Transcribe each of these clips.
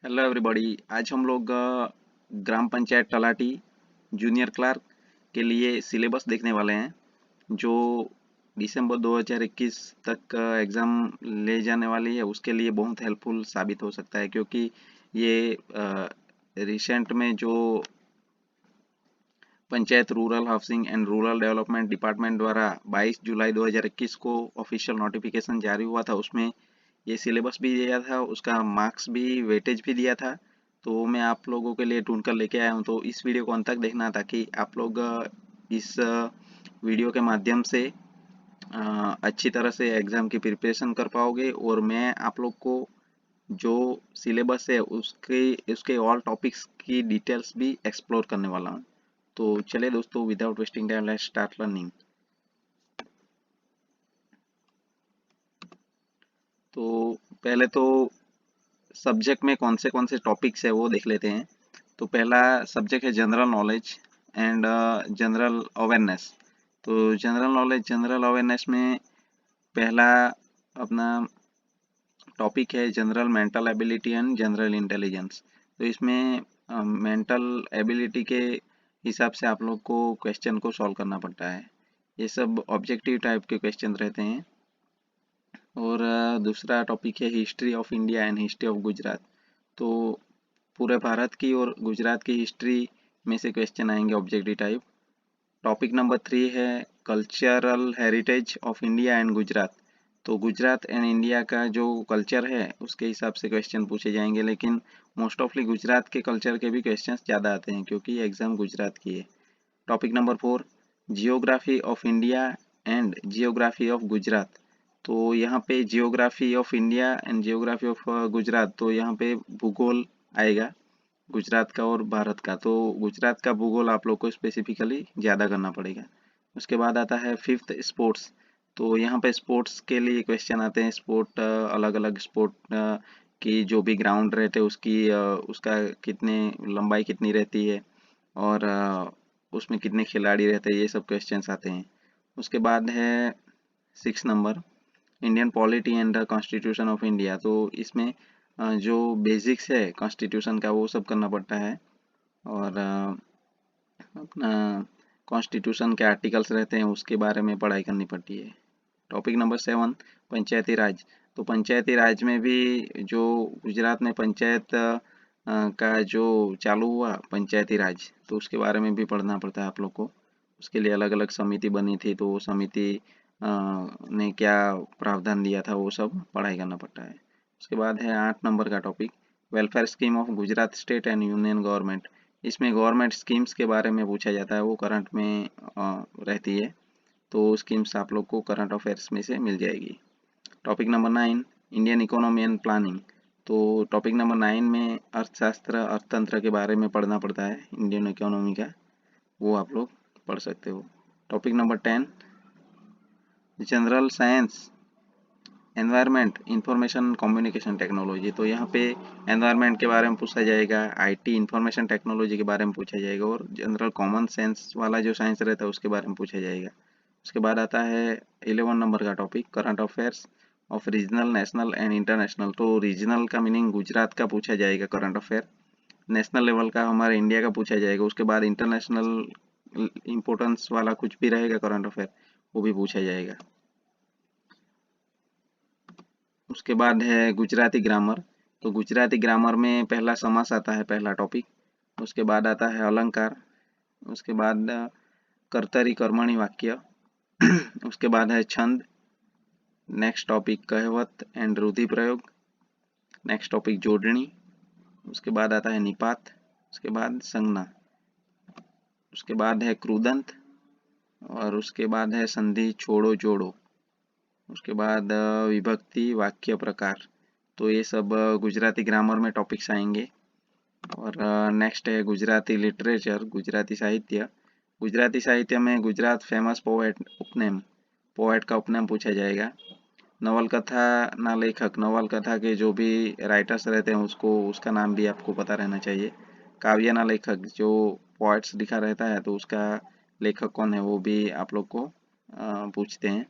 Hello everybody. आज हम लोग ग्राम पंचायत तलाटी जूनियर क्लार्क के लिए सिलेबस देखने वाले हैं जो दिसंबर 2021 तक एग्ज़ाम ले जाने वाली है। उसके लिए बहुत हेल्पफुल साबित हो सकता है क्योंकि ये रिसेंट में जो panchayat rural housing and rural development department द्वारा 22 जुलाई 2021 को ऑफिशियल नोटिफिकेशन जारी हुआ था, उसमें ये सिलेबस भी दिया था, उसका मार्क्स भी वेटेज भी दिया था। तो मैं आप लोगों के लिए ढूंढ कर लेके आया हूँ, तो इस वीडियो को अंत तक देखना ताकि आप लोग इस वीडियो के माध्यम से अच्छी तरह से एग्ज़ाम की प्रिपरेशन कर पाओगे। और मैं आप लोग को जो सिलेबस है उसके उसके ऑल टॉपिक्स की डिटेल्स भी एक्सप्लोर करने वाला हूँ। तो चलिए दोस्तों, without wasting time let's start learning. तो पहले तो सब्जेक्ट में कौन से टॉपिक्स है वो देख लेते हैं। तो पहला सब्जेक्ट है general knowledge and general awareness. तो जनरल नॉलेज जनरल अवेयरनेस में पहला अपना टॉपिक है general mental ability and general intelligence. तो इसमें मेंटल एबिलिटी के हिसाब से आप लोग को क्वेश्चन को सॉल्व करना पड़ता है। ये सब ऑब्जेक्टिव टाइप के क्वेश्चन रहते हैं। और दूसरा टॉपिक है history of India and history of Gujarat. तो पूरे भारत की और गुजरात की हिस्ट्री में से क्वेश्चन आएंगे ऑब्जेक्टिव टाइप। टॉपिक नंबर 3 है cultural heritage of India and Gujarat. तो गुजरात एंड इंडिया का जो कल्चर है उसके हिसाब से क्वेश्चन पूछे जाएंगे, लेकिन मोस्ट ऑफली गुजरात के कल्चर के भी क्वेश्चन ज़्यादा आते हैं क्योंकि एग्ज़ाम गुजरात की है। Topic number 4 geography of India and geography of Gujarat. तो यहाँ पे geography of India and geography of Gujarat, तो यहाँ पे भूगोल आएगा गुजरात का और भारत का। तो गुजरात का भूगोल आप लोग को स्पेसिफिकली ज़्यादा करना पड़ेगा। उसके बाद आता है फिफ्थ स्पोर्ट्स। तो यहाँ पे स्पोर्ट्स के लिए क्वेश्चन आते हैं। स्पोर्ट अलग अलग स्पोर्ट की जो भी ग्राउंड रहते हैं उसका कितने लंबाई कितनी रहती है और उसमें कितने खिलाड़ी रहते हैं, ये सब क्वेश्चंस आते हैं। उसके बाद है 6 number Indian polity and the constitution of India. तो इसमें जो बेसिक्स है कॉन्स्टिट्यूशन का वो सब करना पड़ता है। और अपना कॉन्स्टिट्यूशन के आर्टिकल्स रहते हैं उसके बारे में पढ़ाई करनी पड़ती है। टॉपिक नंबर 7 पंचायती राज। तो पंचायती राज में भी जो गुजरात में पंचायत का जो चालू हुआ पंचायती राज, तो उसके बारे में भी पढ़ना पड़ता है आप लोग को। उसके लिए अलग अलग समिति बनी थी, तो वो समिति ने क्या प्रावधान दिया था वो सब पढ़ाई करना पड़ता है। उसके बाद है 8 नंबर का topic welfare scheme of Gujarat state and union government. इसमें गवर्नमेंट स्कीम्स के बारे में पूछा जाता है, वो करंट में रहती है। तो स्कीम्स आप लोग को करंट अफेयर्स में से मिल जाएगी। Topic number 9 Indian economy and planning. तो टॉपिक नंबर 9 में अर्थशास्त्र अर्थतंत्र के बारे में पढ़ना पड़ता है, इंडियन इकोनॉमी का, वो आप लोग पढ़ सकते हो। Topic number 10 general science environment information communication technology. तो यहाँ पे एनवायरनमेंट के बारे में पूछा जाएगा, आईटी इंफॉर्मेशन टेक्नोलॉजी के बारे में पूछा जाएगा और जनरल कॉमन सेंस वाला जो साइंस रहता है उसके बारे में पूछा जाएगा। उसके बाद आता है 11 नंबर का topic current affairs of regional national and international. तो रीजनल का मीनिंग गुजरात का पूछा जाएगा करंट अफेयर, नेशनल लेवल का हमारे इंडिया का पूछा जाएगा। उसके बाद इंटरनेशनल इम्पोर्टेंस वाला कुछ भी रहेगा करंट अफेयर, वो भी पूछा जाएगा। उसके बाद है गुजराती ग्रामर। तो गुजराती ग्रामर में पहला समास आता है, पहला टॉपिक। उसके बाद आता है अलंकार। उसके बाद कर्तरी कर्मणि वाक्य। उसके बाद है छंद। नेक्स्ट टॉपिक कहावत एंड रूढ़ि प्रयोग। नेक्स्ट टॉपिक जोड़नी। उसके बाद आता है निपात। उसके बाद संज्ञा। उसके बाद है क्रूदंत और उसके बाद है संधि छोड़ो जोड़ो। उसके बाद विभक्ति वाक्य प्रकार। तो ये सब गुजराती ग्रामर में टॉपिक्स आएंगे। और नेक्स्ट है गुजराती लिटरेचर गुजराती साहित्य। गुजराती साहित्य में गुजरात फेमस पोएट का उपनाम पूछा जाएगा। नवलकथा ना लेखक, नवलकथा के जो भी राइटर्स रहते हैं उसको उसका नाम भी आपको पता रहना चाहिए। काव्य ना लेखक, जो पोएट्स लिखा रहता है तो उसका लेखक कौन है वो भी आप लोग को पूछते हैं।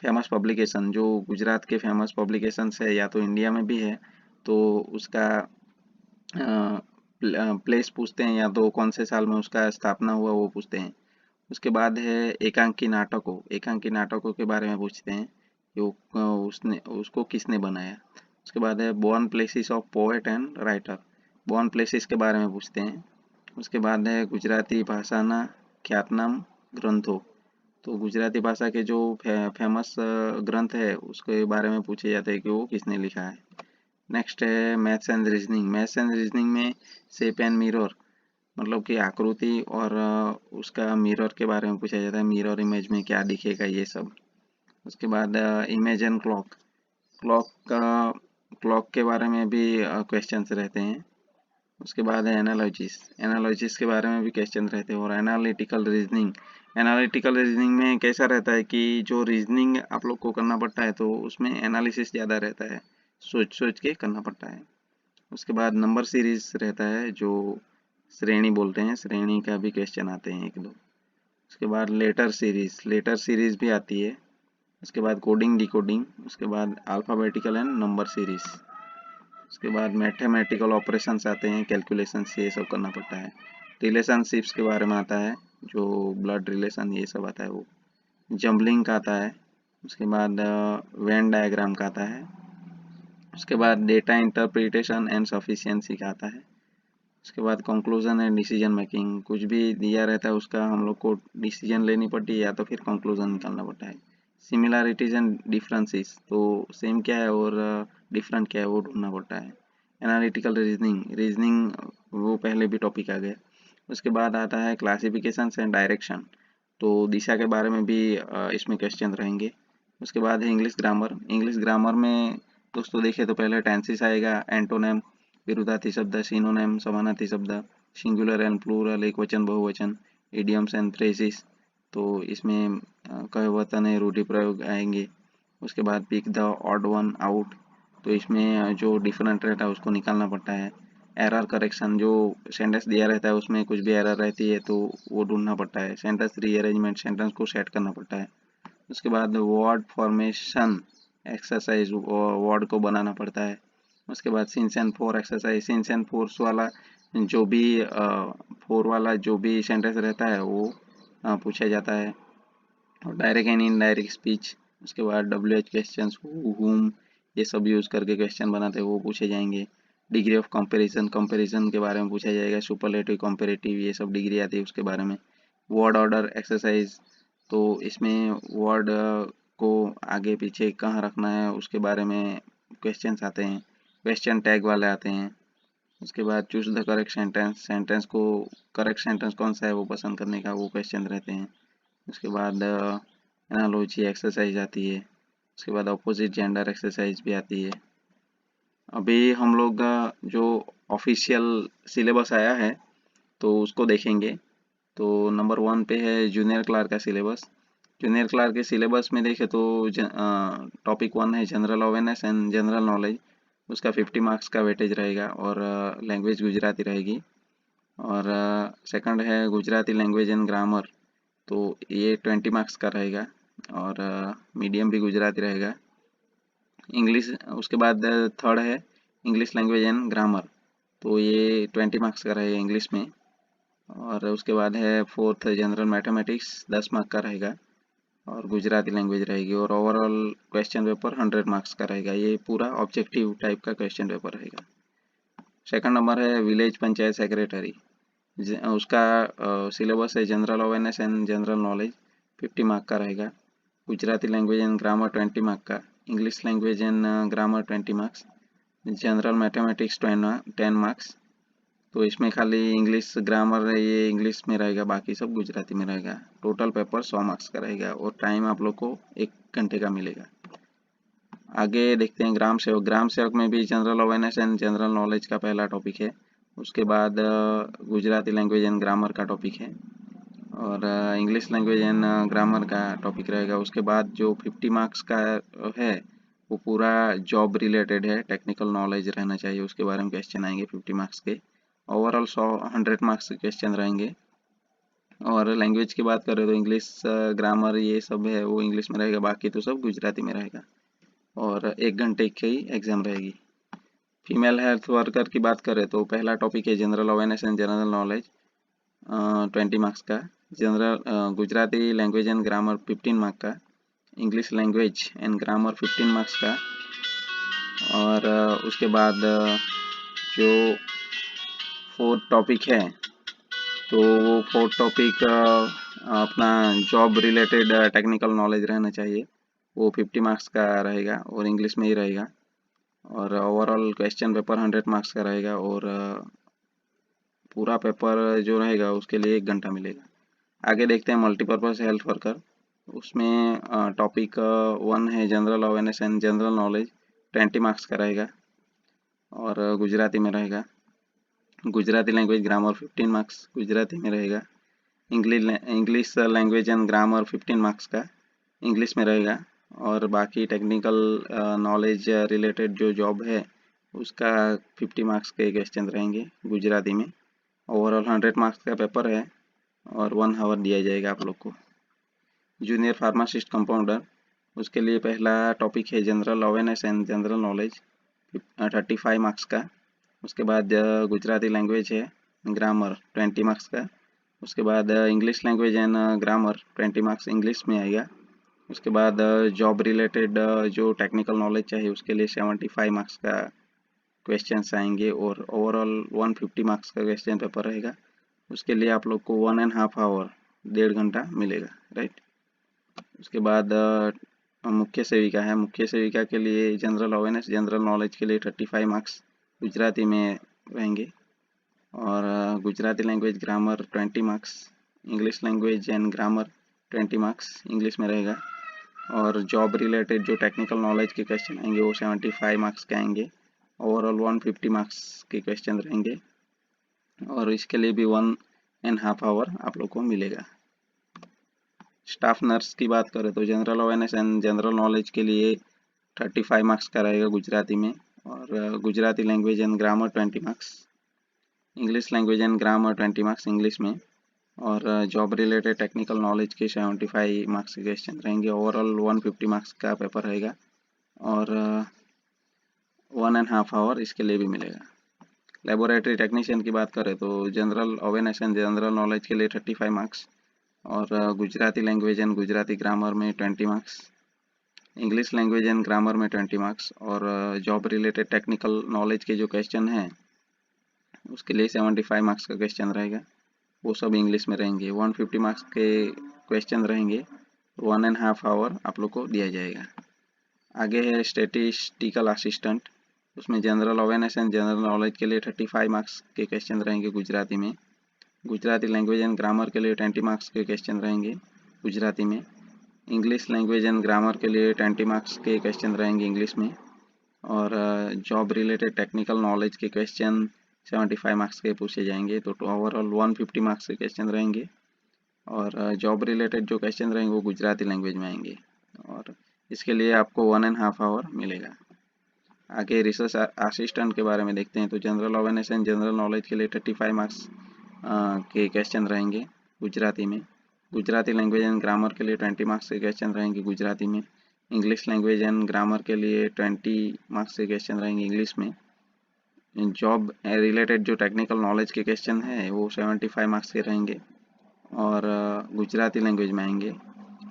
फेमस पब्लिकेशन, जो गुजरात के फेमस पब्लिकेशन है या तो इंडिया में भी है तो उसका प्लेस पूछते हैं, या तो कौन से साल में उसका स्थापना हुआ वो पूछते हैं। उसके बाद है एकांकी नाटकों, एकांकी नाटकों के बारे में पूछते हैं कि उसने उसको किसने बनाया। उसके बाद है born places of poet and writer, born places के बारे में पूछते हैं। उसके बाद है गुजराती भाषाना ख्यातनाम ग्रंथों, तो गुजराती भाषा के जो फेमस ग्रंथ है उसके बारे में पूछे जाते हैं कि वो किसने लिखा है। नेक्स्ट है maths and reasoning, maths and reasoning में शेप एंड मिरर, मतलब कि आकृति और उसका मिरर के बारे में पूछा जाता है, मिरर इमेज में क्या दिखेगा ये सब। उसके बाद इमेज एंड क्लॉक, क्लॉक का क्लॉक के बारे में भी क्वेश्चंस रहते हैं। उसके बाद है एनालॉजिस, एनालॉजिस के बारे में भी क्वेश्चन रहते हैं। और एनालिटिकल रीजनिंग, एनालिटिकल रीजनिंग में कैसा रहता है कि जो रीजनिंग आप लोग को करना पड़ता है तो उसमें एनालिसिस ज़्यादा रहता है, सोच सोच के करना पड़ता है। उसके बाद नंबर सीरीज रहता है जो श्रेणी बोलते हैं, श्रेणी का भी क्वेश्चन आते हैं एक दो। उसके बाद लेटर सीरीज, लेटर सीरीज भी आती है। उसके बाद कोडिंग डिकोडिंग, उसके बाद अल्फ़ाबेटिकल एंड नंबर सीरीज। उसके बाद मैथमेटिकल ऑपरेशंस आते हैं, कैलकुलेशंस, ये सब करना पड़ता है। रिलेशनशिप्स के बारे में आता है, जो ब्लड रिलेशन ये सब आता है वो। जम्बलिंग का आता है। उसके बाद वेन डायग्राम का आता है। उसके बाद डेटा इंटरप्रिटेशन एंड सफिशिएंसी का आता है। उसके बाद कंक्लूजन एंड डिसीजन मेकिंग, कुछ भी दिया रहता है उसका हम लोग को डिसीजन लेनी पड़ती है या तो फिर कंक्लूजन निकालना पड़ता है। सिमिलरिटीज एंड डिफरेंसेस, तो सेम क्या है और डिफरेंट क्या है वो ढूंढना पड़ता है। एनालिटिकल रीजनिंग, रीजनिंग वो पहले भी टॉपिक आ गया। उसके बाद आता है क्लासिफिकेशन एंड डायरेक्शन, तो दिशा के बारे में भी इसमें क्वेश्चन रहेंगे। उसके बाद है इंग्लिश ग्रामर, इंग्लिश ग्रामर में दोस्तों देखें तो पहले टेंसेस आएगा, एंटोनेम, विरुद्धार्थी शब्द, सिनोनिम समानार्थी शब्द, सिंगुलर एंड प्लूरल एक वचन बहुवचन, इडियम्स एंड फ्रेजेस, तो इसमें कहेवतन रूढ़ि प्रयोग आएंगे। उसके बाद pick the odd one out, तो इसमें जो डिफरेंट रहता है उसको निकालना पड़ता है। एरर करेक्शन, जो सेंटेंस दिया रहता है उसमें कुछ भी एरर रहती है तो वो ढूंढना पड़ता है। सेंटेंस रीअरेंजमेंट, सेंटेंस को सेट करना पड़ता है। उसके बाद वर्ड फॉर्मेशन एक्सरसाइज, वर्ड को बनाना पड़ता है। उसके बाद since and four exercise, since and force वाला जो भी फोर वाला जो भी सेंटेंस रहता है वो पूछा जाता है। और डायरेक्ट एंड इनडायरेक्ट स्पीच, उसके बाद WH क्वेश्चन, हुम, ये सब यूज़ करके क्वेश्चन बनाते हैं वो पूछे जाएंगे। डिग्री ऑफ कंपैरिजन, कंपैरिजन के बारे में पूछा जाएगा। सुपरलेटिव, कंपैरेटिव, ये सब डिग्री आती है उसके बारे में। वर्ड ऑर्डर एक्सरसाइज, तो इसमें वर्ड को आगे पीछे कहाँ रखना है उसके बारे में क्वेश्चंस आते हैं। क्वेश्चन टैग वाले आते हैं। उसके बाद choose the correct sentence, sentence को करेक्ट सेंटेंस कौन सा है वो पसंद करने का वो क्वेश्चन रहते हैं। उसके बाद एनालॉजी एक्सरसाइज आती है। उसके बाद अपोजिट जेंडर एक्सरसाइज भी आती है। अभी हम लोग जो ऑफिशियल सिलेबस आया है तो उसको देखेंगे। तो नंबर 1 पे है जूनियर क्लार्क का सिलेबस। जूनियर क्लार्क के सिलेबस में देखें तो टॉपिक 1 है general awareness and general knowledge, उसका 50 मार्क्स का वेटेज रहेगा और लैंग्वेज गुजराती रहेगी। और सेकंड है गुजराती लैंग्वेज एंड ग्रामर, तो ये 20 मार्क्स का रहेगा और मीडियम भी गुजराती रहेगा। इंग्लिश, उसके बाद थर्ड है इंग्लिश लैंग्वेज एंड ग्रामर, तो ये 20 मार्क्स का रहेगा इंग्लिश में। और उसके बाद है फोर्थ जनरल मैथमेटिक्स, 10 मार्क का रहेगा और गुजराती लैंग्वेज रहेगी। और ओवरऑल क्वेश्चन पेपर 100 मार्क्स का रहेगा, ये पूरा ऑब्जेक्टिव टाइप का क्वेश्चन पेपर रहेगा। सेकंड नंबर है विलेज पंचायत सेक्रेटरी, उसका सिलेबस है general awareness and general knowledge, 50 mark का रहेगा। Gujarati language and grammar 20 mark का, English language and grammar 20 marks, general mathematics 10 marks. तो इसमें खाली इंग्लिश ग्रामर ये इंग्लिश में रहेगा, बाकी सब गुजराती में रहेगा। टोटल पेपर 100 मार्क्स का रहेगा और टाइम आप लोग को 1 घंटे का मिलेगा। आगे देखते हैं ग्राम सेवक, ग्राम सेवक में भी general awareness and general knowledge का पहला टॉपिक है। उसके बाद गुजराती लैंग्वेज एंड ग्रामर का टॉपिक है और इंग्लिश लैंग्वेज एंड ग्रामर का टॉपिक रहेगा। उसके बाद जो 50 मार्क्स का है वो पूरा जॉब रिलेटेड है, टेक्निकल नॉलेज रहना चाहिए, उसके बारे में क्वेश्चन आएंगे 50 मार्क्स के। ओवरऑल 100 मार्क्स के क्वेश्चन रहेंगे। और लैंग्वेज की बात करें तो इंग्लिश ग्रामर ये सब है वो इंग्लिश में रहेगा, बाकी तो सब गुजराती में रहेगा और 1 घंटे की एग्ज़ाम रहेगी। फीमेल हेल्थ वर्कर की बात करें तो पहला टॉपिक है general awareness and general knowledge, 20 marks का। Gujarati language and grammar 15 marks का। English language and grammar 15 marks का। और उसके बाद जो फोर्थ टॉपिक है तो वो फोर्थ टॉपिक अपना जॉब रिलेटेड टेक्निकल नॉलेज रहना चाहिए, वो 50 मार्क्स का रहेगा और इंग्लिश में ही रहेगा। और ओवरऑल क्वेश्चन पेपर 100 मार्क्स का रहेगा और पूरा पेपर जो रहेगा उसके लिए 1 घंटा मिलेगा। आगे देखते हैं मल्टीपर्पज़ हेल्थ वर्कर। उसमें टॉपिक 1 है general awareness and general knowledge, 20 marks का रहेगा और गुजराती में रहेगा। Gujarati language grammar 15 marks Gujarati में रहेगा। English language and grammar 15 marks का इंग्लिश में रहेगा। और बाकी टेक्निकल नॉलेज रिलेटेड जो जॉब है उसका 50 मार्क्स के क्वेश्चन रहेंगे गुजराती में। ओवरऑल 100 मार्क्स का पेपर है और 1 आवर दिया जाएगा आप लोग को। जूनियर फार्मासिस्ट कंपाउंडर, उसके लिए पहला टॉपिक है general awareness and general knowledge, 35 marks का। उसके बाद गुजराती लैंग्वेज है ग्रामर 20 मार्क्स का। उसके बाद English language and grammar 20 marks English में आएगा। उसके बाद जॉब रिलेटेड जो टेक्निकल नॉलेज चाहिए उसके लिए 75 मार्क्स का क्वेश्चंस आएंगे और ओवरऑल 150 मार्क्स का क्वेश्चन पेपर रहेगा। उसके लिए आप लोग को 1.5 आवर 1.5 घंटा मिलेगा, राइट। उसके बाद मुख्य सेविका है। मुख्य सेविका के लिए जनरल अवेयरनेस जनरल नॉलेज के लिए 35 मार्क्स गुजराती में रहेंगे और Gujarati language grammar 20 marks, English language and grammar 20 marks English में रहेगा। और जॉब रिलेटेड जो टेक्निकल नॉलेज के क्वेश्चन आएंगे वो 75 मार्क्स के आएंगे। ओवरऑल 150 मार्क्स के क्वेश्चन रहेंगे और इसके लिए भी 1.5 आवर आप लोग को मिलेगा। स्टाफ नर्स की बात करें तो general awareness and general knowledge के लिए 35 मार्क्स का रहेगा गुजराती में और Gujarati language and grammar 20 marks, English language and grammar 20 marks English में और जॉब रिलेटेड टेक्निकल नॉलेज के 75 मार्क्स के क्वेश्चन रहेंगे। ओवरऑल 150 मार्क्स का पेपर रहेगा और 1.5 आवर इसके लिए भी मिलेगा। लेबोरेटरी टेक्नीशियन की बात करें तो general awareness and general knowledge के लिए 35 मार्क्स और Gujarati language and Gujarati grammar में 20 marks, English language and grammar में 20 मार्क्स और जॉब रिलेटेड टेक्निकल नॉलेज के जो क्वेश्चन हैं उसके लिए 75 मार्क्स का क्वेश्चन रहेगा, वो सब इंग्लिश में रहेंगे। 150 मार्क्स के क्वेश्चन रहेंगे, 1.5 आवर आप लोग को दिया जाएगा। आगे है स्टैटिस्टिकल असिस्टेंट। उसमें general awareness and general knowledge के लिए 35 मार्क्स के क्वेश्चन रहेंगे गुजराती में। गुजराती लैंग्वेज एंड ग्रामर के लिए 20 मार्क्स के क्वेश्चन रहेंगे गुजराती में। इंग्लिश लैंग्वेज एंड ग्रामर के लिए 20 मार्क्स के क्वेश्चन रहेंगे इंग्लिश में और जॉब रिलेटेड टेक्निकल नॉलेज के क्वेश्चन 75 मार्क्स के पूछे जाएंगे। तो ओवरऑल 150 मार्क्स के क्वेश्चन रहेंगे और जॉब रिलेटेड जो क्वेश्चन रहेंगे वो गुजराती लैंग्वेज में आएंगे और इसके लिए आपको 1.5 आवर मिलेगा। आगे रिसर्च असिस्टेंट के बारे में देखते हैं तो general awareness and general knowledge के लिए 35 मार्क्स के क्वेश्चन रहेंगे गुजराती में। गुजराती लैंग्वेज एंड ग्रामर के लिए 20 मार्क्स के क्वेश्चन रहेंगे गुजराती में। इंग्लिश लैंग्वेज एंड ग्रामर के लिए 20 मार्क्स के क्वेश्चन रहेंगे इंग्लिश में। जॉब रिलेटेड जो टेक्निकल नॉलेज के क्वेश्चन है वो 75 मार्क्स के रहेंगे और गुजराती लैंग्वेज में आएंगे।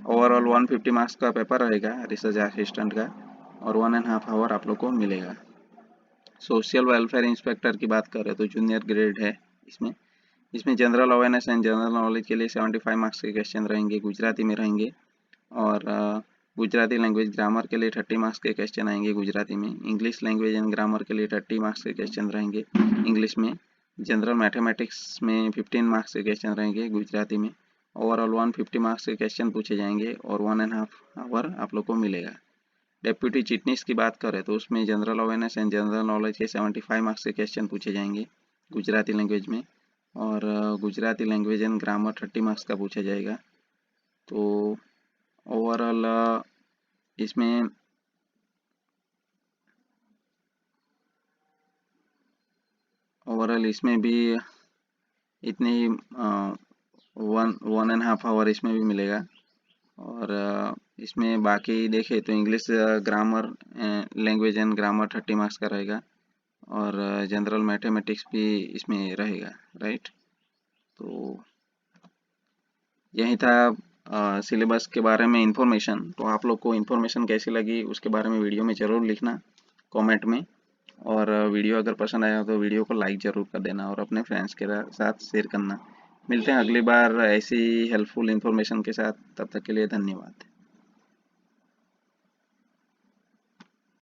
ओवरऑल 150 मार्क्स का पेपर रहेगा रिसर्च असिस्टेंट का और 1.5 आवर आप लोग को मिलेगा। सोशल वेलफेयर इंस्पेक्टर की बात करें तो जूनियर ग्रेड है इसमें general awareness and general knowledge के लिए 75 मार्क्स के क्वेश्चन रहेंगे गुजराती में रहेंगे और गुजराती लैंग्वेज ग्रामर के लिए 30 मार्क्स के क्वेश्चन आएंगे गुजराती में। इंग्लिश लैंग्वेज एंड ग्रामर के लिए 30 मार्क्स के क्वेश्चन रहेंगे इंग्लिश में। जनरल मैथमेटिक्स में 15 मार्क्स के क्वेश्चन रहेंगे गुजराती में। ओवरऑल 150 मार्क्स के क्वेश्चन पूछे जाएंगे और 1.5 आवर आप लोग को मिलेगा। डेप्यूटी चिटनीस की बात करें तो उसमें general awareness and general knowledge के 75 मार्क्स के क्वेश्चन पूछे जाएंगे गुजराती लैंग्वेज में और Gujarati language and grammar 30 marks का पूछा जाएगा। तो ओवरऑल इसमें भी इतने ही 1.5 आवर इसमें भी मिलेगा और इसमें बाकी देखें तो English grammar language and grammar 30 marks का रहेगा और जनरल मैथमेटिक्स भी इसमें रहेगा, राइट। तो यही था सिलेबस के बारे में इंफॉर्मेशन। तो आप लोग को इंफॉर्मेशन कैसी लगी उसके बारे में वीडियो में ज़रूर लिखना कमेंट में, और वीडियो अगर पसंद आया तो वीडियो को लाइक ज़रूर कर देना और अपने फ्रेंड्स के साथ शेयर करना। मिलते हैं अगली बार ऐसी हेल्पफुल इंफॉर्मेशन के साथ, तब तक के लिए धन्यवाद।